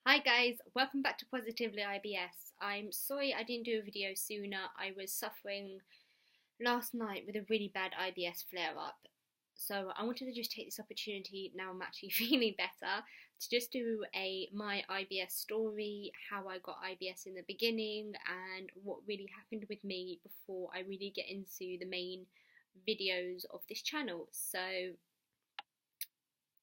Hi guys, welcome back to Positively IBS. I'm sorry I didn't do a video sooner. I was suffering last night with a really bad IBS flare up. So I wanted to just take this opportunity, now I'm actually feeling better, to just do my IBS story, how I got IBS in the beginning and what really happened with me before I really get into the main videos of this channel. So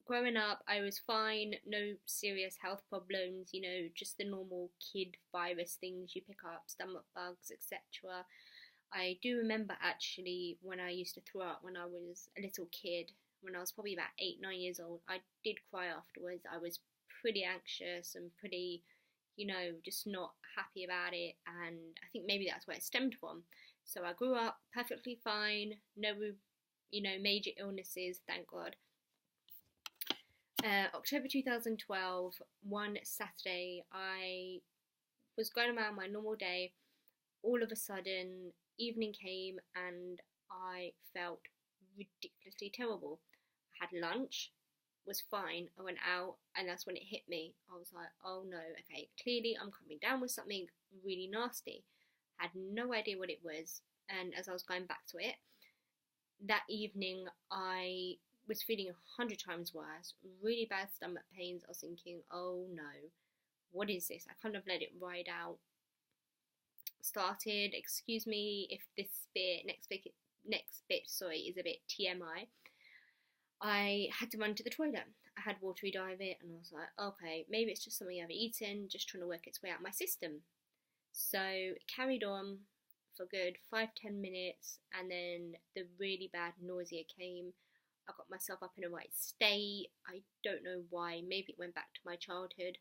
growing up, I was fine, no serious health problems, just the normal kid virus things you pick up, stomach bugs, etc. I do remember actually when I used to throw up when I was a little kid, when I was probably about 8, 9 years old, I did cry afterwards. I was pretty anxious and pretty, just not happy about it, and I think maybe that's where it stemmed from. So I grew up perfectly fine, no, major illnesses, thank God. October 2012, one Saturday, I was going around my normal day. All of a sudden, evening came and I felt ridiculously terrible. I had lunch, was fine. I went out, and that's when it hit me. I was like, oh no, okay, clearly I'm coming down with something really nasty. Had no idea what it was, and as I was going back to it, that evening I was feeling 100 times worse, really bad stomach pains. I was thinking, oh no, what is this? I kind of let it ride out. Started, excuse me if this next bit, sorry, is a bit TMI. I had to run to the toilet. I had watery diarrhea, and I was like, okay, maybe it's just something I've eaten, just trying to work its way out my system. So it carried on for good 5-10 minutes, and then the really bad nausea came. I got myself up in a right state. I don't know why. Maybe it went back to my childhood.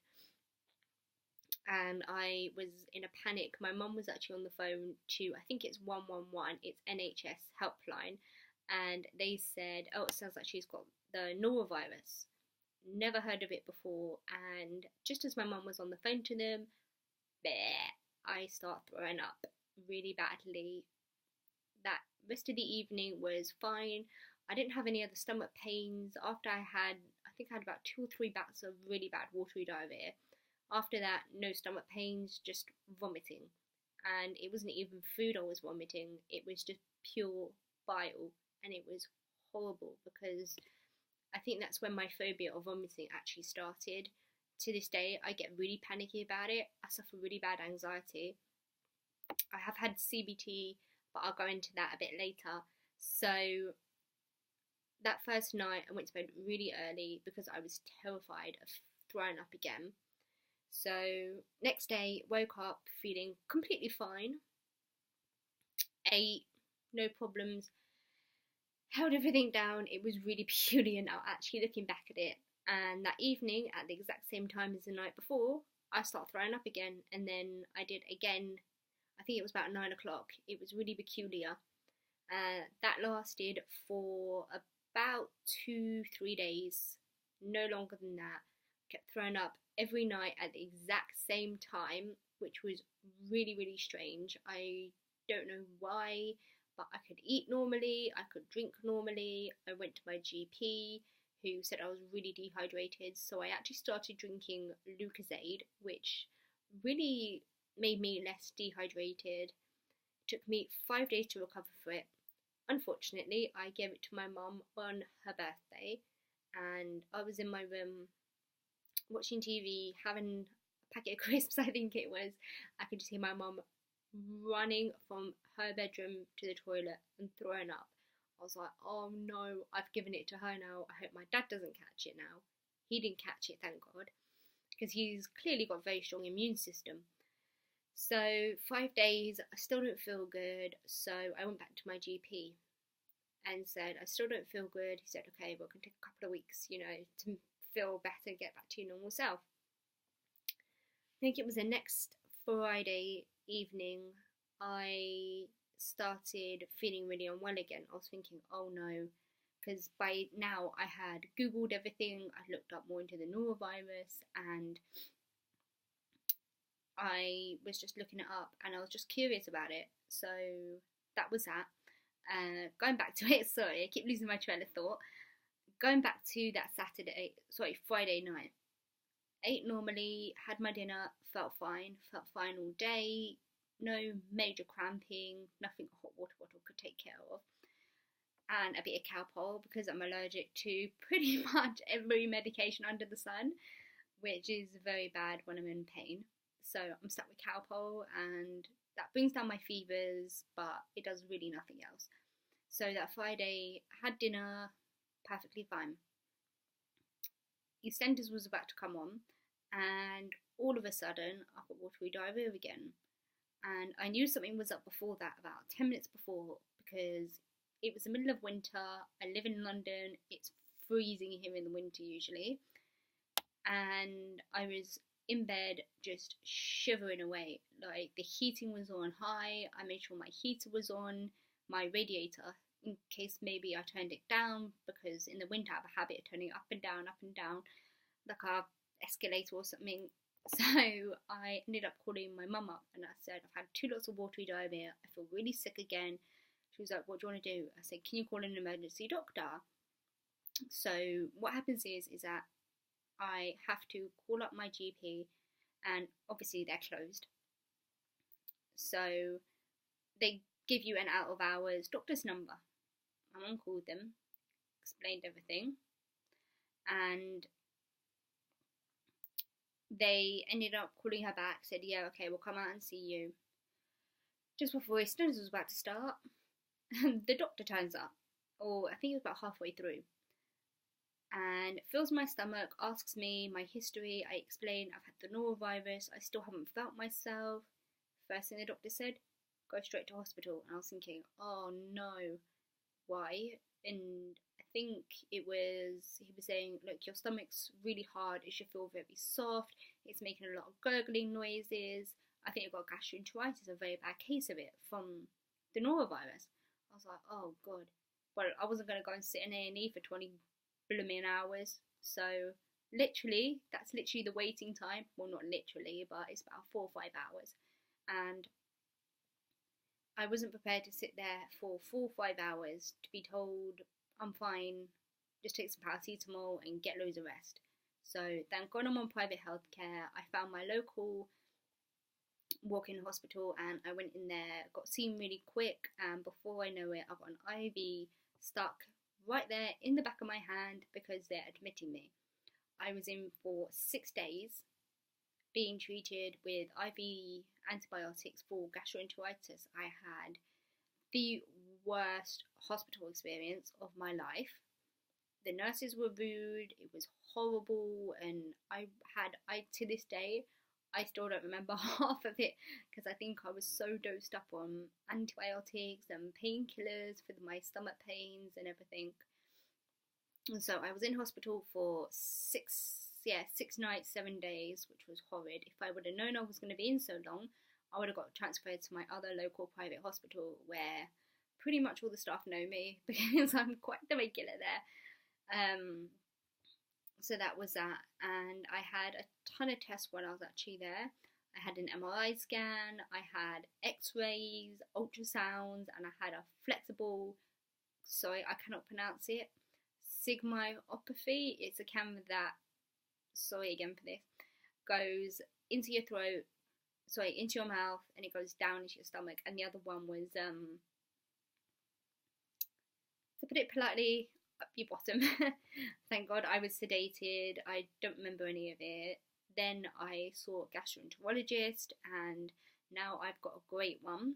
And I was in a panic. My mum was actually on the phone to, I think it's 111, it's NHS helpline. And they said, oh, it sounds like she's got the norovirus. Never heard of it before. And just as my mum was on the phone to them, I start throwing up really badly. That rest of the evening was fine. I didn't have any other stomach pains. After I think I had about 2 or 3 bouts of really bad watery diarrhea. After that, no stomach pains, just vomiting. And it wasn't even food I was vomiting, it was just pure bile. And it was horrible because I think that's when my phobia of vomiting actually started. To this day, I get really panicky about it. I suffer really bad anxiety. I have had CBT, but I'll go into that a bit later. So that first night I went to bed really early because I was terrified of throwing up again. So next day, woke up feeling completely fine, ate, no problems, held everything down. It was really peculiar now actually looking back at it. And that evening, at the exact same time as the night before, I started throwing up again, and then I did again. I think it was about 9 o'clock. It was really peculiar. That lasted for about 2-3 days, no longer than that. Kept throwing up every night at the exact same time, which was really, really strange. I don't know why, but I could eat normally, I could drink normally. I went to my GP, who said I was really dehydrated, so I actually started drinking Lucozade, which really made me less dehydrated. It took me 5 days to recover from it. Unfortunately, I gave it to my mum on her birthday, and I was in my room watching TV, having a packet of crisps, I think it was. I could just hear my mum running from her bedroom to the toilet and throwing up. I was like, oh no, I've given it to her now. I hope my dad doesn't catch it now. He didn't catch it, thank God, because he's clearly got a very strong immune system. So 5 days, I still don't feel good, so I went back to my GP and said, I still don't feel good. He said, okay, well, it can take a couple of weeks, to feel better, get back to your normal self. I think it was the next Friday evening, I started feeling really unwell again. I was thinking, oh no, because by now I had Googled everything, I looked up more into the norovirus, and I was just looking it up, and I was just curious about it. So that was that. Going back to it, sorry, I keep losing my train of thought. Going back to that Friday night, ate normally, had my dinner, felt fine all day, no major cramping, nothing a hot water bottle could take care of, and a bit of Calpol because I'm allergic to pretty much every medication under the sun, which is very bad when I'm in pain. So I'm stuck with Calpol, and that brings down my fevers, but it does really nothing else. So that Friday, had dinner, perfectly fine. EastEnders was about to come on, and all of a sudden, I got watery diarrhea again. And I knew something was up before that, about 10 minutes before, because it was the middle of winter. I live in London, it's freezing here in the winter usually, and I was in bed just shivering away. Like, the heating was on high. I made sure my heater was on, my radiator, in case maybe I turned it down, because in the winter I have a habit of turning it up and down, like a escalator or something. So I ended up calling my mum up and I said, I've had 2 lots of watery diarrhea, I feel really sick again. She was like, what do you want to do? I said, can you call an emergency doctor? So what happens is that I have to call up my GP, and obviously they're closed. So they give you an out of hours doctor's number. My mum called them, explained everything, and they ended up calling her back, said, yeah, okay, we'll come out and see you. Just before EastEnders was about to start, the doctor turns up, or I think it was about halfway through, and fills my stomach, asks me my history. I explain I've had the norovirus, I still haven't felt myself. First thing the doctor said, go straight to hospital. And I was thinking, oh no, why? And I think he was saying, look, your stomach's really hard, it should feel very soft, it's making a lot of gurgling noises. I think you've got gastroenteritis, a very bad case of it from the norovirus. I was like, oh god. Well, I wasn't going to go and sit in A&E for 20 blooming hours. So literally, that's literally the waiting time. Well, not literally, but it's about 4 or 5 hours. And I wasn't prepared to sit there for 4 or 5 hours to be told I'm fine, just take some paracetamol and get loads of rest. So thank God I'm on private healthcare. I found my local walk-in hospital and I went in there, got seen really quick, and before I know it, I've got an IV stuck right there in the back of my hand because they're admitting me. I was in for 6 days being treated with IV antibiotics for gastroenteritis. I had the worst hospital experience of my life. The nurses were rude, it was horrible, and I to this day, I still don't remember half of it because I think I was so dosed up on antibiotics and painkillers for my stomach pains and everything. And so I was in hospital for 6 nights, 7 days, which was horrid. If I would have known I was going to be in so long, I would have got transferred to my other local private hospital where pretty much all the staff know me because I'm quite the regular there. So that was that, and I had a ton of tests when I was actually there. I had an MRI scan, I had x-rays, ultrasounds, and I had a flexible, sorry, I cannot pronounce it, sigmoidopathy. It's a camera that, sorry again for this, goes into your throat, into your mouth, and it goes down into your stomach. And the other one was, to put it politely, up your bottom. Thank God I was sedated. I don't remember any of it. Then I saw a gastroenterologist, and now I've got a great one.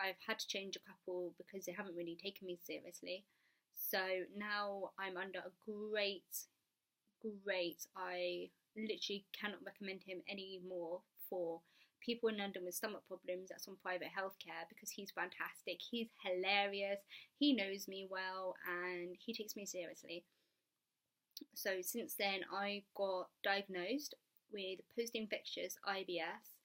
I've had to change a couple because they haven't really taken me seriously. So now I'm under a great, I literally cannot recommend him anymore for people in London with stomach problems that's on private healthcare, because he's fantastic, he's hilarious, he knows me well, and he takes me seriously. So since then I got diagnosed with post-infectious IBS.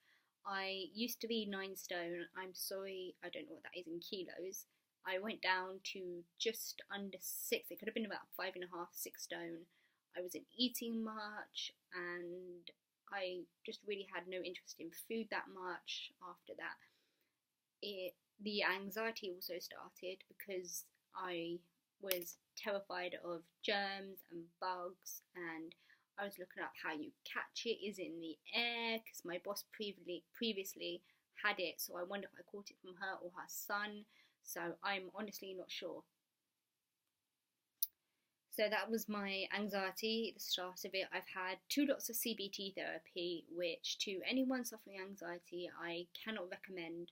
I used to be 9 stone. I'm sorry, I don't know what that is in kilos. I went down to just under 6. It could have been about 5.5, 6 stone. I wasn't eating much, and I just really had no interest in food that much after that. The anxiety also started because I was terrified of germs and bugs, and I was looking up how you catch it. Is it in the air? Because my boss previously had it, so I wonder if I caught it from her or her son. So I'm honestly not sure. So that was my anxiety, the start of it. I've had 2 lots of CBT therapy, which to anyone suffering anxiety, I cannot recommend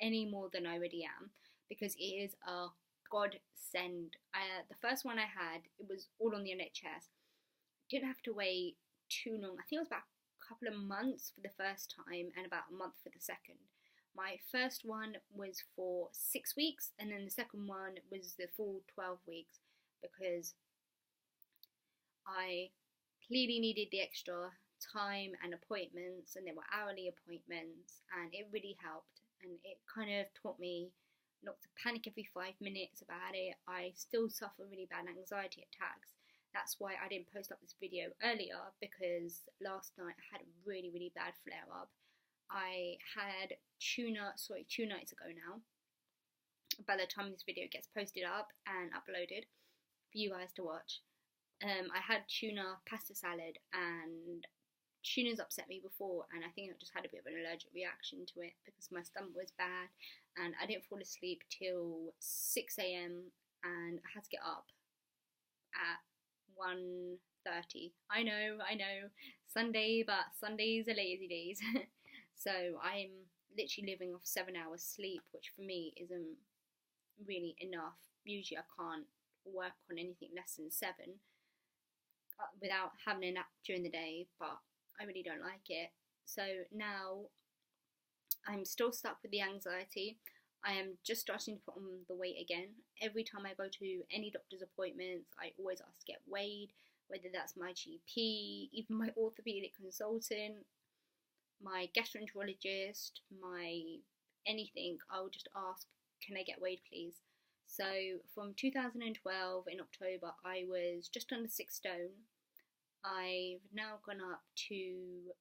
any more than I already am, because it is a godsend. The first one I had, it was all on the NHS. Didn't have to wait too long. I think it was about a couple of months for the first time and about a month for the second. My first one was for 6 weeks, and then the second one was the full 12 weeks, because I clearly needed the extra time and appointments, and they were hourly appointments, and it really helped. And it kind of taught me not to panic every 5 minutes about it. I still suffer really bad anxiety attacks. That's why I didn't post up this video earlier, because last night I had a really, really bad flare up. I had 2 nights ago now, by the time this video gets posted up and uploaded for you guys to watch. I had tuna pasta salad, and tuna's upset me before, and I think I just had a bit of an allergic reaction to it because my stomach was bad, and I didn't fall asleep till 6 a.m. and I had to get up at 1:30. I know, Sunday, but Sundays are lazy days. So I'm literally living off 7 hours sleep, which for me isn't really enough. Usually I can't work on anything less than 7 without having a nap during the day, but I really don't like it. So now I'm still stuck with the anxiety. I am just starting to put on the weight again. Every time I go to any doctor's appointments, I always ask to get weighed, whether that's my GP, even my orthopedic consultant, my gastroenterologist, my anything. I'll just ask, can I get weighed please? So from 2012 in October, I was just under 6 stone. I've now gone up to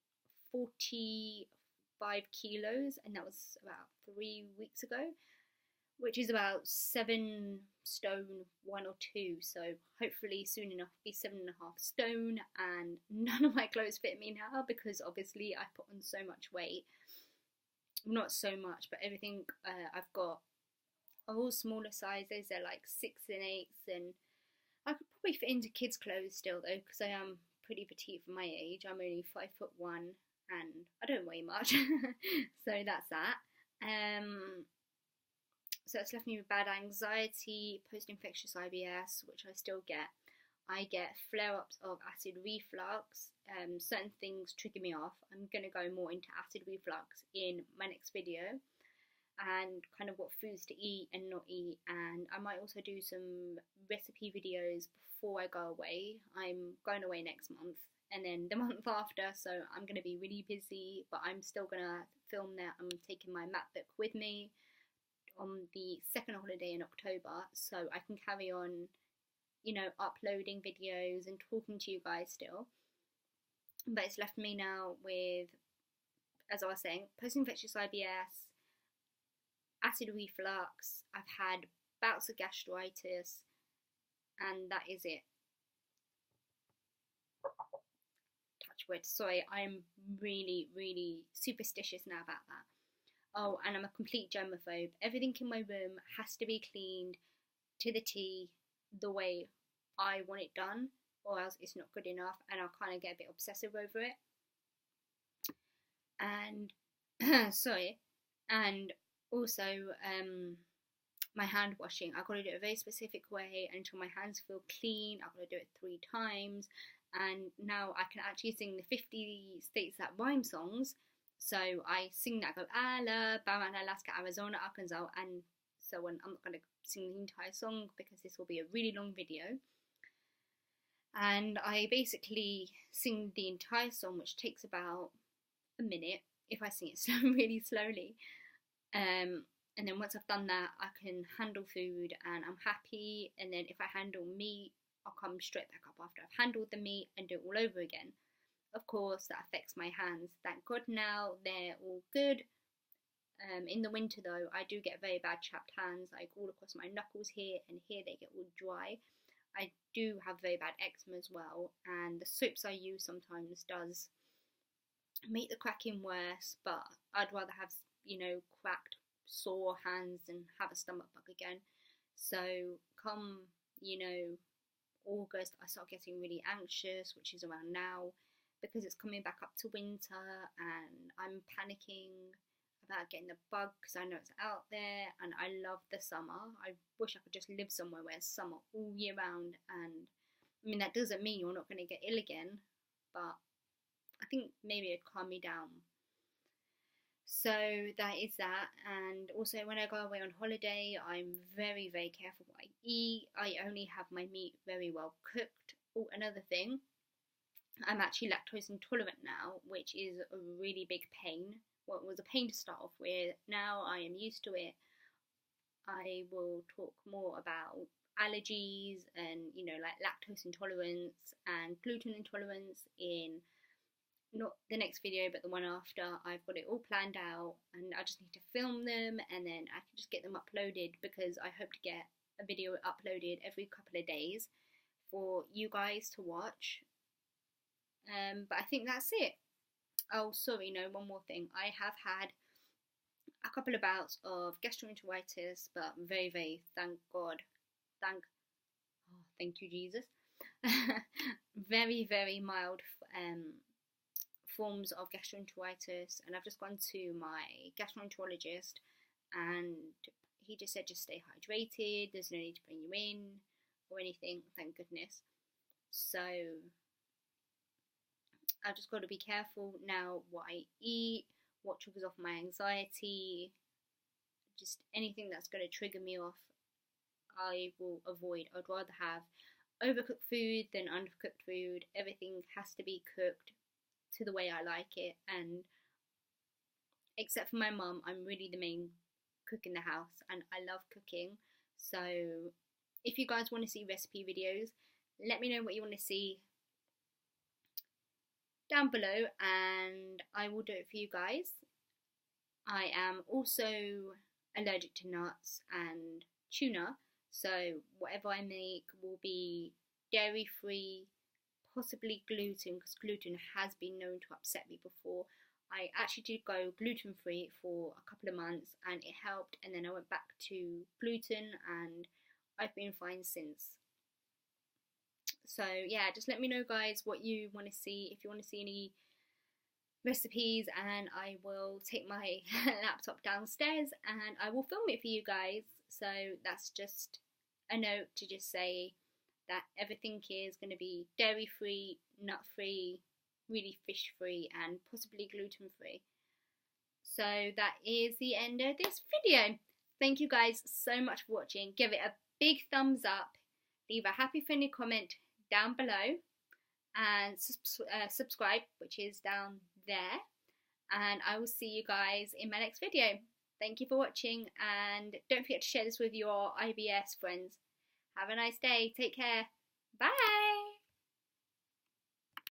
45 kilos, and that was about 3 weeks ago, which is about 7 stone 1 or 2. So hopefully soon enough be 7.5 stone, and none of my clothes fit me now because obviously I put on so much weight. Not so much, but everything I've got are all smaller sizes. They're like 6 and 8s, and I could probably fit into kids' clothes still though, because I am pretty petite for my age. I'm only 5'1" and I don't weigh much. So that's that. So it's left me with bad anxiety, post-infectious IBS, which I still get. I get flare-ups of acid reflux. Certain things trigger me off. I'm going to go more into acid reflux in my next video, and kind of what foods to eat and not eat. And I might also do some recipe videos before I go away. I'm going away next month, and then the month after, so I'm going to be really busy, but I'm still going to film that. I'm taking my map book with me on the second holiday in October, so I can carry on, you know, uploading videos and talking to you guys still. But it's left me now with, as I was saying, post-infectious IBS, acid reflux. I've had bouts of gastritis, and that is it. Touch wood. Sorry, I'm really, really superstitious now about that. Oh, and I'm a complete germaphobe. Everything in my room has to be cleaned to the T, the way I want it done, or else it's not good enough, and I'll kind of get a bit obsessive over it. And sorry, and also my hand washing. I've got to do it a very specific way until my hands feel clean. I've got to do it 3 times, and now I can actually sing the 50 states that rhyme songs. So I sing that, go Alabama, Alaska, Arizona, Arkansas, and so on. I'm not going to sing the entire song because this will be a really long video. And I basically sing the entire song, which takes about a minute if I sing it really slowly. And then once I've done that, I can handle food and I'm happy. And then if I handle meat, I'll come straight back up after I've handled the meat and do it all over again. Of course, that affects my hands. Thank God now they're all good. In the winter though, I do get very bad chapped hands, like all across my knuckles here and here they get all dry. I do have very bad eczema as well, and the soaps I use sometimes does make the cracking worse, but I'd rather have, cracked, sore hands than have a stomach bug again. So come, August, I start getting really anxious, which is around now, because it's coming back up to winter, and I'm panicking about getting the bug because I know it's out there, and I love the summer. I wish I could just live somewhere where it's summer all year round, and I mean that doesn't mean you're not going to get ill again, but I think maybe it'd calm me down. So that is that. And also when I go away on holiday, I'm very, very careful what I eat. I only have my meat very well cooked. Oh, another thing, I'm actually lactose intolerant now, which is a really big pain. Well, it was a pain to start off with. Now I am used to it. I will talk more about allergies and, like lactose intolerance and gluten intolerance in not the next video but the one after. I've got it all planned out, and I just need to film them, and then I can just get them uploaded, because I hope to get a video uploaded every couple of days for you guys to watch. But I think that's it. Oh, sorry, no, one more thing. I have had a couple of bouts of gastroenteritis, but very, very, thank God, thank you, Jesus. Very, very mild forms of gastroenteritis, and I've just gone to my gastroenterologist, and he just said just stay hydrated, there's no need to bring you in or anything, thank goodness. So I've just got to be careful now what I eat, what triggers off my anxiety, just anything that's going to trigger me off, I will avoid. I'd rather have overcooked food than undercooked food. Everything has to be cooked to the way I like it, and except for my mum, I'm really the main cook in the house, and I love cooking. So if you guys want to see recipe videos, let me know what you want to see down below, and I will do it for you guys. I am also allergic to nuts and tuna, so whatever I make will be dairy free, possibly gluten, because gluten has been known to upset me before. I actually did go gluten free for a couple of months and it helped, and then I went back to gluten and I've been fine since. So yeah, just let me know guys what you want to see, if you want to see any recipes, and I will take my laptop downstairs and I will film it for you guys. So that's just a note to just say that everything is going to be dairy free, nut free, really fish free, and possibly gluten free. So that is the end of this video. Thank you guys so much for watching. Give it a big thumbs up, leave a happy friendly comment down below, and subscribe, which is down there, and I will see you guys in my next video. Thank you for watching, and don't forget to share this with your IBS friends. Have a nice day. Take care. Bye.